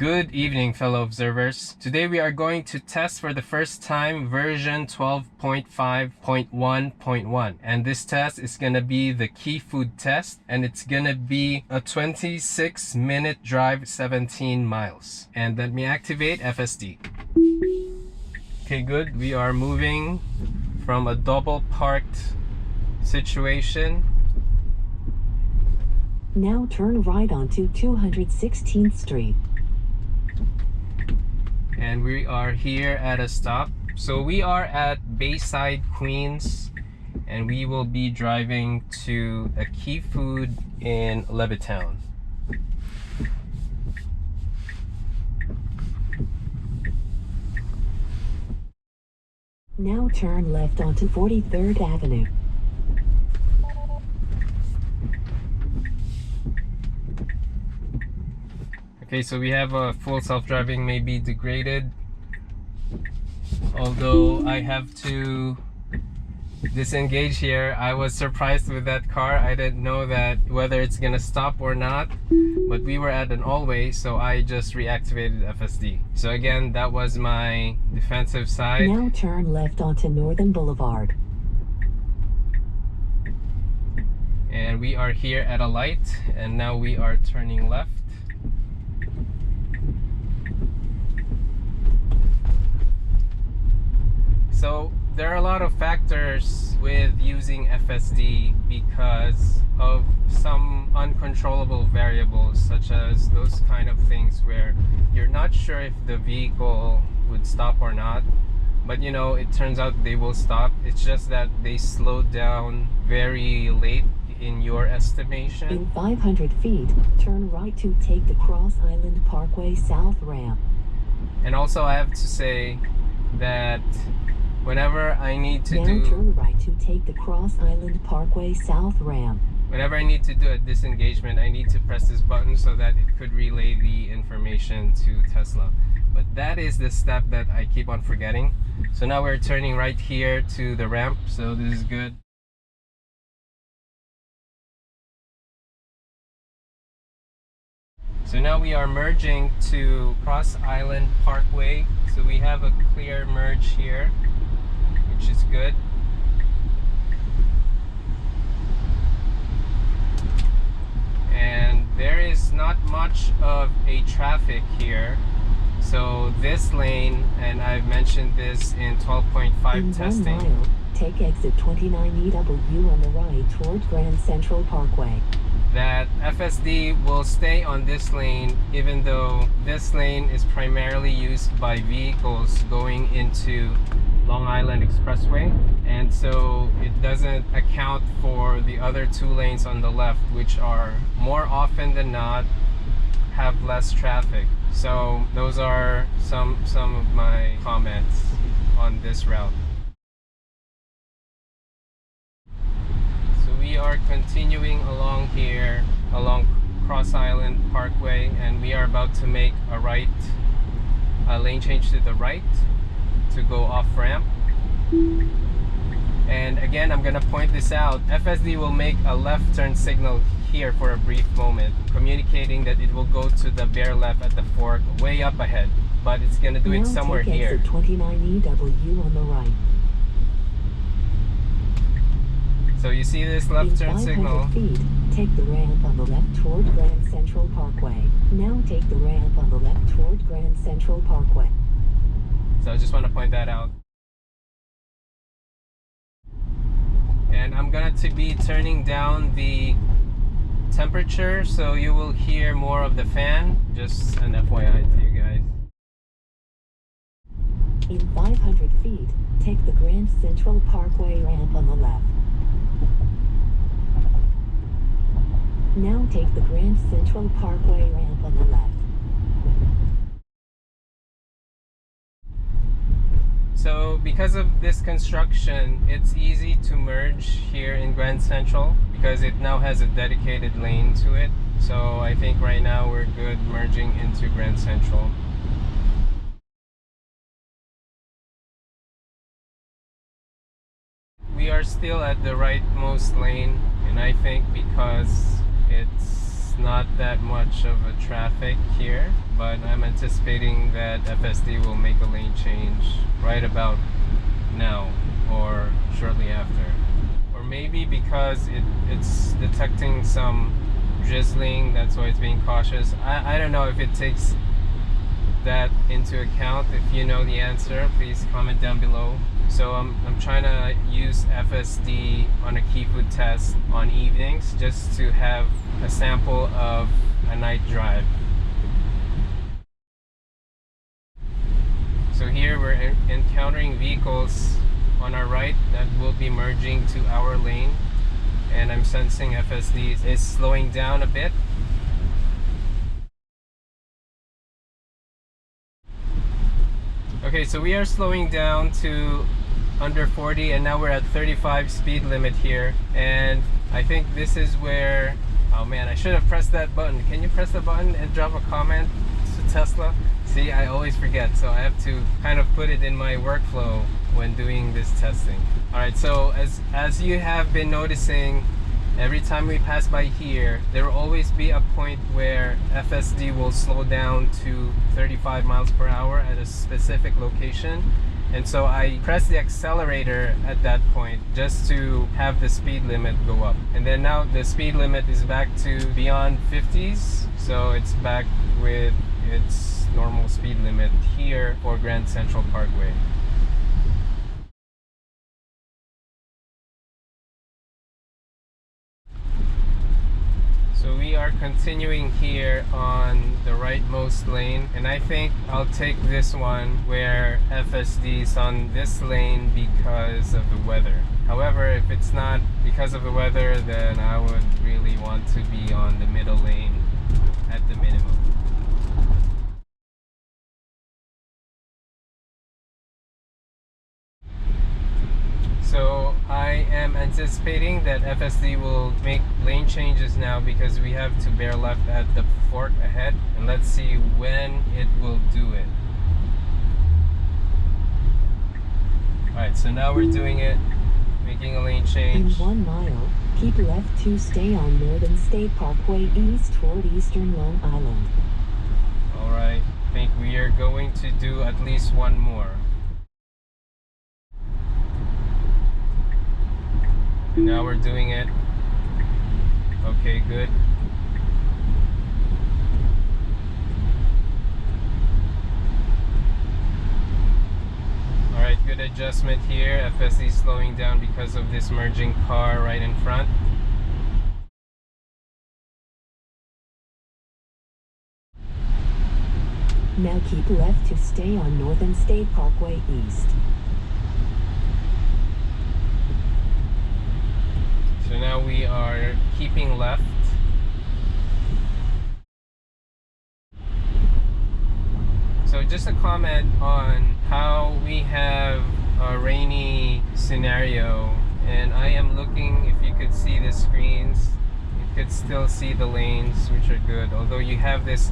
Good evening, fellow observers. Today we are going to test for the first time version 12.5.1.1, and this test is going to be the key food test, and it's going to be a 26-minute drive, 17 miles. And let me activate FSD. Okay, good. We are moving from a double parked situation. Now turn right onto 216th Street. And we are here at a stop. So we are at Bayside, Queens, and we will be driving to a key food in Levittown. Now turn left onto 43rd Avenue. Okay, so we have a full self-driving, maybe degraded. Although I have to disengage here. I was surprised with that car. I didn't know that whether it's gonna stop or not. But we were at an all-way, so I just reactivated FSD. So again, that was my defensive side. Now turn left onto Northern Boulevard. And we are here at a light, and now we are turning left. So there are a lot of factors with using FSD because of some uncontrollable variables, such as those kind of things where you're not sure if the vehicle would stop or not, but you know, it turns out they will stop. It's just that they slowed down very late in your estimation. In 500 feet, turn right to take the Cross Island Pkwy South ramp. And also I have to say that whenever I need to turn right to take the Cross Island Pkwy South ramp. Whenever I need to do a disengagement, I need to press this button so that it could relay the information to Tesla. But that is the step that I keep on forgetting. So now we're turning right here to the ramp, so this is good. So now we are merging to Cross Island Parkway. So we have a clear merge here, which is good. And there is not much of a traffic here. So this lane, and I've mentioned this in 12.5 testing. 1 mile, take exit 29EW on the right toward Grand Central Pkwy. That FSD will stay on this lane, even though this lane is primarily used by vehicles going into Long Island Expressway, and so it doesn't account for the other two lanes on the left, which are more often than not have less traffic. So those are some of my comments on this route. We are continuing along here, along Cross Island Parkway, and we are about to make a right, lane change to the right to go off ramp. And again, I'm gonna point this out. FSD will make a left turn signal here for a brief moment, communicating that it will go to the bare left at the fork way up ahead, but it's gonna do it somewhere here. Exit 29EW on the right. So you see this left turn signal. Feet, take the ramp on the left toward Grand Central Pkwy. Now take the ramp on the left toward Grand Central Pkwy. So I just want to point that out. And I'm going to be turning down the temperature so you will hear more of the fan. Just an FYI to you guys. In 500 feet, take the Grand Central Pkwy ramp on the left. Now take the Grand Central Pkwy ramp on the left. So because of this construction, it's easy to merge here in Grand Central because it now has a dedicated lane to it. So I think right now we're good merging into Grand Central. We are still at the rightmost lane, and I think because it's It's not that much of a traffic here, but I'm anticipating that FSD will make a lane change right about now or shortly after. Or maybe because it's detecting some drizzling, that's why it's being cautious. I don't know if it takes that into account. If you know the answer, please comment down below. So I'm trying to use FSD on a key food test on evenings just to have a sample of a night drive. So here we're encountering vehicles on our right that will be merging to our lane, and I'm sensing FSD is slowing down a bit. Okay, so we are slowing down to under 40 and now we're at 35 speed limit here, and I think this is where, oh man, I should have pressed that button. Can you press the button and drop a comment to Tesla? See, I always forget, so I have to kind of put it in my workflow when doing this testing. Alright, so as you have been noticing, every time we pass by here, there will always be a point where FSD will slow down to 35 miles per hour at a specific location. And so I press the accelerator at that point just to have the speed limit go up. And then now the speed limit is back to beyond 50s. So it's back with its normal speed limit here for Grand Central Parkway. So we are continuing here on the rightmost lane, and I think I'll take this one where FSD is on this lane because of the weather. However, if it's not because of the weather, then I would really want to be on the middle lane at the minimum. So I am anticipating that FSD will make lane changes now because we have to bear left at the fork ahead, and let's see when it will do it. Alright, so now we're doing it, making a lane change. In 1 mile, keep left to stay on Northern State Parkway east toward eastern Long Island. Alright, I think we are going to do at least one more. And now we're doing it. Okay, good. Alright, good adjustment here. FSD slowing down because of this merging car right in front. Now keep left to stay on Northern State Parkway east. So now we are keeping left. So just a comment on how we have a rainy scenario, and I am looking, if you could see the screens, you could still see the lanes, which are good, although you have this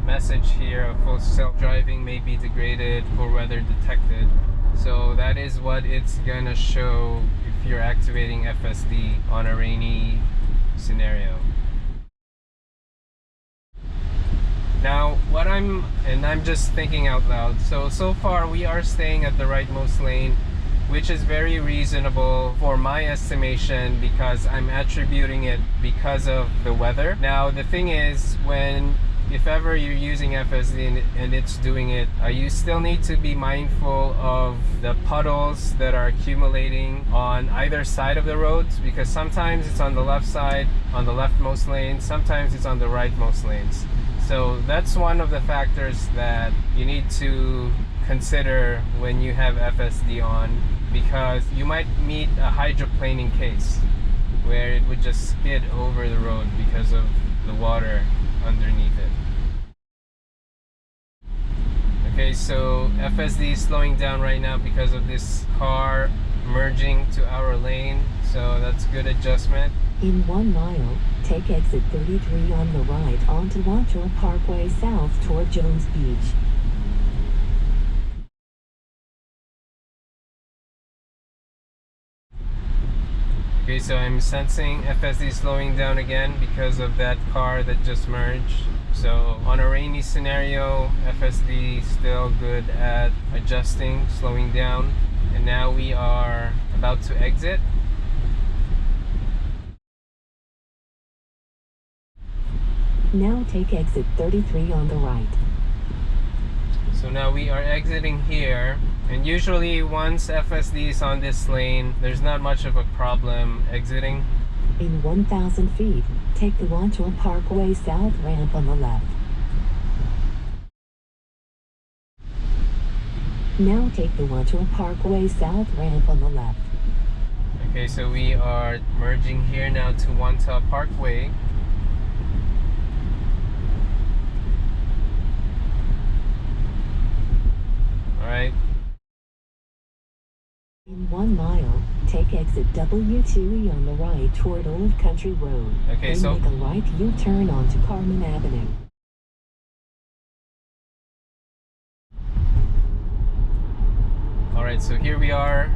message here of full self-driving may be degraded, poor weather detected. So that is what it's gonna show if you're activating FSD on a rainy scenario. Now, I'm just thinking out loud. So far we are staying at the rightmost lane, which is very reasonable for my estimation because I'm attributing it because of the weather. Now, the thing is, if ever you're using FSD and it's doing it, you still need to be mindful of the puddles that are accumulating on either side of the roads, because sometimes it's on the left side, on the leftmost lane, sometimes it's on the rightmost lanes. So that's one of the factors that you need to consider when you have FSD on, because you might meet a hydroplaning case where it would just skid over the road because of the water underneath it. Okay, so FSD is slowing down right now because of this car merging to our lane, so that's good adjustment. In 1 mile, take exit 33 on the right onto Wantagh Pkwy South toward Jones Beach. Okay, Okay, so I'm sensing FSD slowing down again because of that car that just merged. So on a rainy scenario, FSD still good at adjusting, slowing down. And now we are about to exit. Now take exit 33 on the right. So now we are exiting here, and usually once FSD is on this lane, there's not much of a problem exiting. In 1,000 feet, take the Wantagh Parkway South ramp on the left. Now take the Wantagh Parkway South ramp on the left. Okay, so we are merging here now to Wantagh Parkway. Alright. In 1 mile, take exit W2E on the right toward Old Country Road. Okay, then so make a right U-turn onto Carman Avenue. Alright, so here we are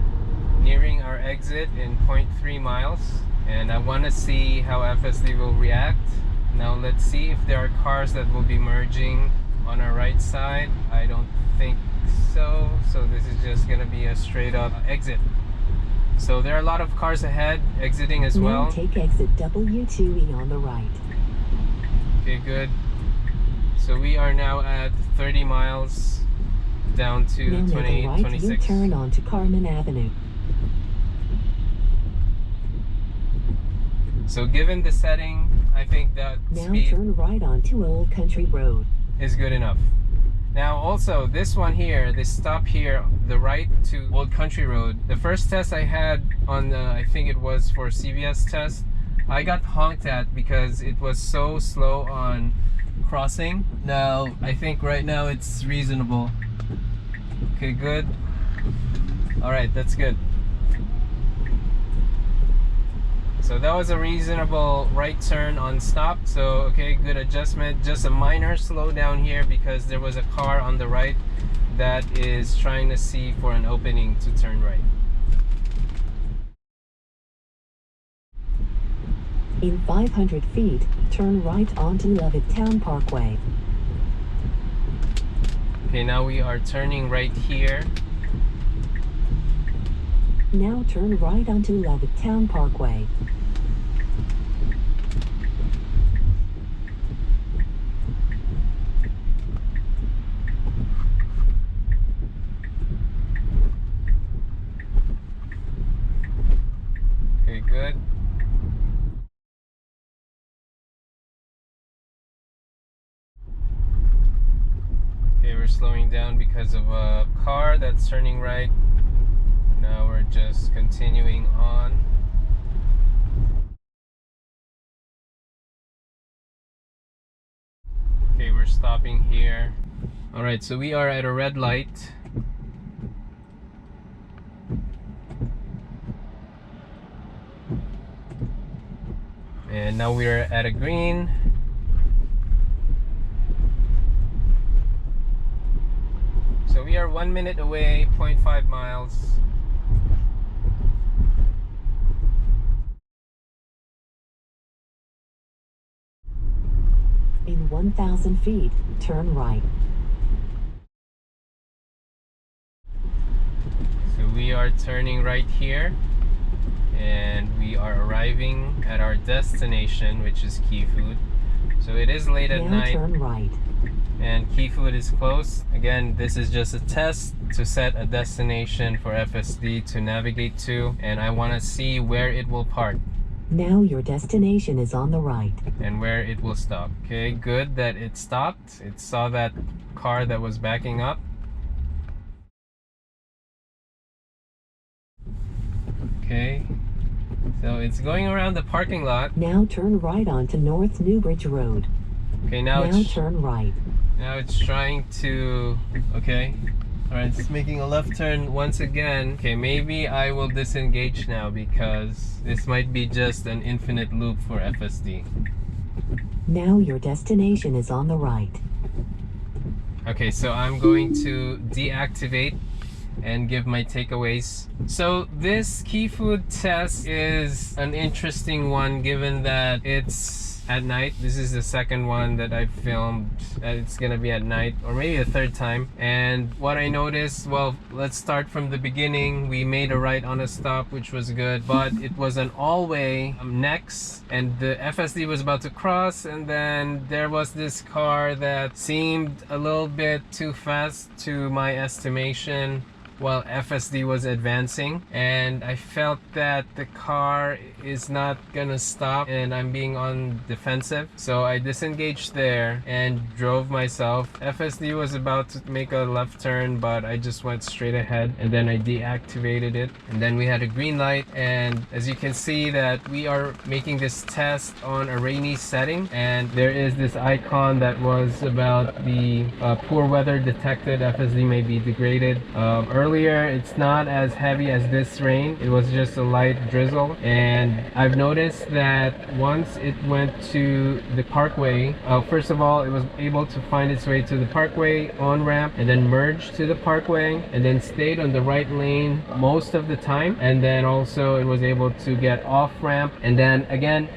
nearing our exit in 0.3 miles, and I want to see how FSD will react. Now let's see if there are cars that will be merging on our right side. I don't think so this is just gonna be a straight up exit. So there are a lot of cars ahead exiting as well. Now take exit W2E on the right. Okay, good. So we are now at 30 miles down to now 28, make a right 26. U-turn onto Carman Avenue. So given the setting, I think that Now speed turn right onto Old Country Road. is good enough. Now also this one here, this stop here, the right to Old Country Road, the first test I had on the, I think it was for CVS test, I got honked at because it was so slow on crossing. Now I think right now it's reasonable. Okay, good. Alright, that's good. So that was a reasonable right turn on stop. So okay, good adjustment. Just a minor slowdown here because there was a car on the right that is trying to see for an opening to turn right. In 500 feet, turn right onto Levittown Parkway. Okay, now we are turning right here. Now turn right onto Levittown Parkway. Okay, good. Okay, we're slowing down because of a car that's turning right. Now we're just continuing on. Okay, we're stopping here. Alright, so we are at a red light. And now we're at a green. So we are 1 minute away, 0.5 miles. In 1,000 feet, turn right. So we are turning right here, and we are arriving at our destination, which is Key Food. So it is late at Now night, turn right. and Key Food is closed. Again, this is just a test to set a destination for FSD to navigate to, and I want to see where it will park Now your destination is on the right. and where it will stop. Okay, good that it stopped. It saw that car that was backing up. Okay, so it's going around the parking lot. Now turn right onto North Newbridge Road. Okay, now Now it's turn right. now it's trying to, okay, all right, it's making a left turn once again. Okay, maybe I will disengage now because this might be just an infinite loop for FSD. Now your destination is on the right. Okay, so I'm going to deactivate and give my takeaways. So this key food test is an interesting one given that it's at night. This is the second one that I filmed. It's gonna be at night, or maybe a third time. And what I noticed, well, let's start from the beginning. We made a right on a stop, which was good, but it was an all-way next, and the FSD was about to cross, and then there was this car that seemed a little bit too fast to my estimation while FSD was advancing, and I felt that the car is not gonna stop and I'm being on defensive, so I disengaged there and drove myself. FSD was about to make a left turn, but I just went straight ahead and then I deactivated it, and then we had a green light. And as you can see that we are making this test on a rainy setting, and there is this icon that was about the poor weather detected, FSD may be degraded. Earlier it's not as heavy as this rain, it was just a light drizzle, and I've noticed that once it went to the Parkway, first of all it was able to find its way to the Parkway on ramp and then merged to the Parkway and then stayed on the right lane most of the time, and then also it was able to get off ramp, and then again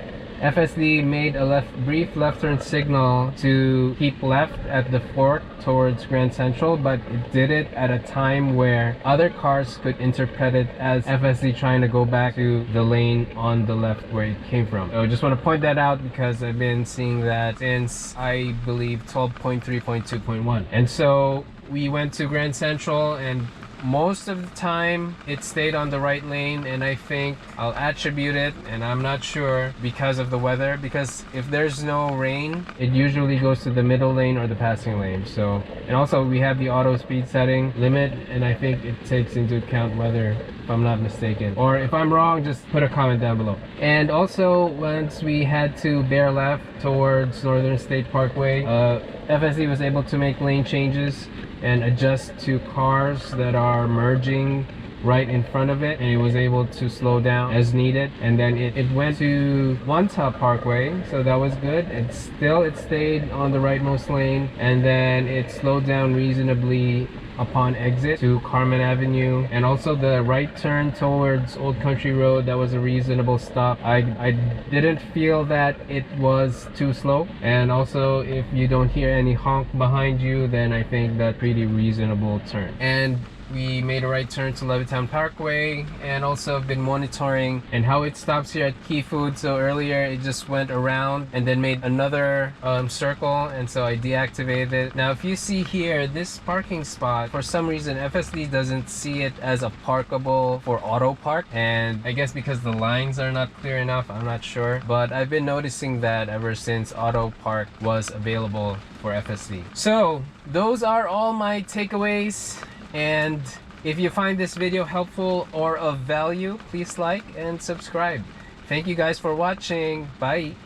FSD made a brief left turn signal to keep left at the fork towards Grand Central, but it did it at a time where other cars could interpret it as FSD trying to go back to the lane on the left where it came from. So I just want to point that out because I've been seeing that since I believe 12.3.2.1. And so we went to Grand Central, and most of the time it stayed on the right lane, and I think I'll attribute it, and I'm not sure, because of the weather, because if there's no rain it usually goes to the middle lane or the passing lane. So, and also we have the auto speed setting limit, and I think it takes into account weather, if I'm not mistaken, or if I'm wrong just put a comment down below. And also once we had to bear left towards Northern State Parkway, FSD was able to make lane changes and adjust to cars that are merging right in front of it, and it was able to slow down as needed. And then it went to Wantagh Parkway, so that was good. It stayed on the rightmost lane, and then it slowed down reasonably upon exit to Carman Avenue, and also the right turn towards Old Country Road, that was a reasonable stop. I didn't feel that it was too slow, and also if you don't hear any honk behind you, then I think that's pretty reasonable turn. And we made a right turn to Levittown Parkway, and also have been monitoring and how it stops here at Key Food. So earlier it just went around and then made another circle, and so I deactivated it. Now if you see here, this parking spot, for some reason FSD doesn't see it as a parkable for auto park, and I guess because the lines are not clear enough, I'm not sure, but I've been noticing that ever since auto park was available for FSD. So those are all my takeaways. And if you find this video helpful or of value, please like and subscribe. Thank you guys for watching. Bye.